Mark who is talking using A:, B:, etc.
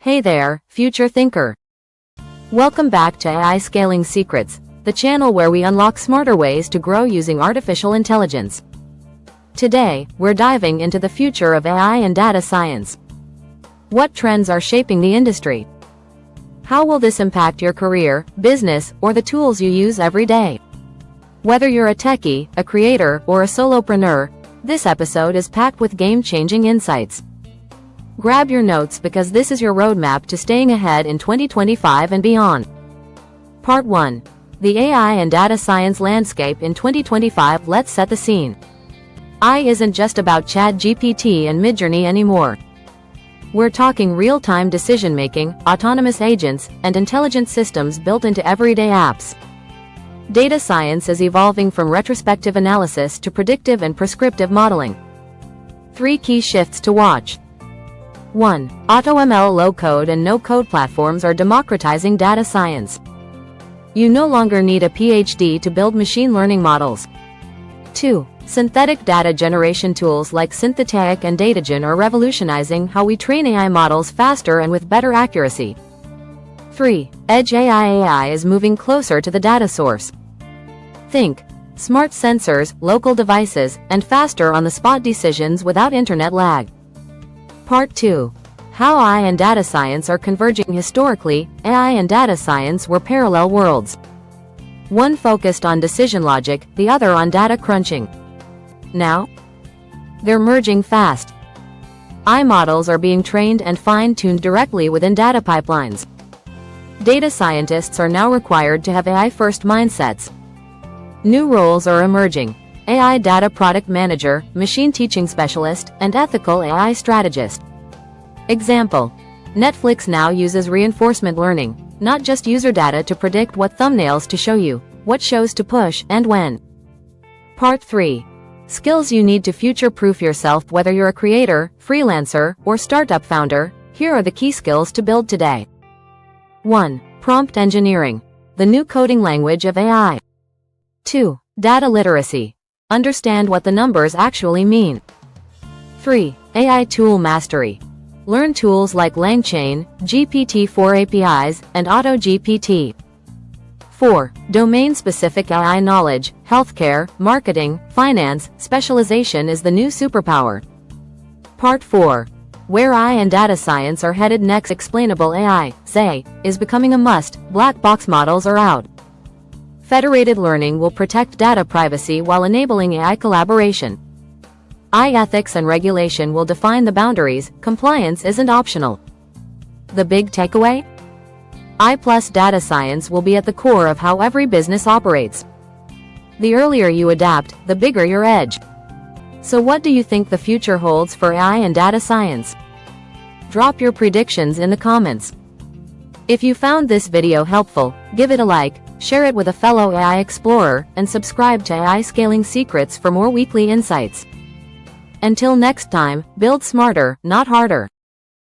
A: Hey there, future thinker. Welcome back to AI Scaling Secrets, the channel where we unlock smarter ways to grow using artificial intelligence. Today, we're diving into the future of AI and data science. What trends are shaping the industry? How will this impact your career, business, or the tools you use every day? Whether you're a techie, a creator, or a solopreneur, this episode is packed with game-changing insights. Grab your notes because this is your roadmap to staying ahead in 2025 and beyond. Part 1. The AI and data science landscape in 2025. Let's set the scene. AI isn't just about ChatGPT and Midjourney anymore. We're talking real-time decision-making, autonomous agents, and intelligent systems built into everyday apps. Data science is evolving from retrospective analysis to predictive and prescriptive modeling. 3 key shifts to watch. 1. AutoML low-code and no-code platforms are democratizing data science. You no longer need a PhD to build machine learning models. 2. Synthetic data generation tools like Synthetic and Datagen are revolutionizing how we train AI models faster and with better accuracy. 3. Edge AI is moving closer to the data source. Think smart sensors, local devices, and faster on-the-spot decisions without internet lag. Part 2. How AI and data science are converging. Historically, AI and data science were parallel worlds. One focused on decision logic, the other on data crunching. Now, they're merging fast. AI models are being trained and fine-tuned directly within data pipelines. Data scientists are now required to have AI-first mindsets. New roles are emerging: AI Data Product Manager, Machine Teaching Specialist, and Ethical AI Strategist. Example: Netflix now uses reinforcement learning, not just user data, to predict what thumbnails to show you, what shows to push, and when. Part 3. Skills you need to future-proof yourself. Whether you're a creator, freelancer, or startup founder, here are the key skills to build today. 1. Prompt engineering, the new coding language of AI. 2. Data literacy. Understand what the numbers actually mean. 3. AI tool mastery. Learn tools like LangChain, GPT-4 APIs, and AutoGPT. 4. Domain-specific AI knowledge. Healthcare, marketing, finance, specialization is the new superpower. Part 4. Where AI and data science are headed next. Explainable AI, (XAI), is becoming a must. Black box models are out. Federated learning will protect data privacy while enabling AI collaboration. AI ethics and regulation will define the boundaries. Compliance isn't optional. The big takeaway? AI plus data science will be at the core of how every business operates. The earlier you adapt, the bigger your edge. So what do you think the future holds for AI and data science? Drop your predictions in the comments. If you found this video helpful, give it a like, share it with a fellow AI explorer, and subscribe to AI Scaling Secrets for more weekly insights. Until next time, build smarter, not harder.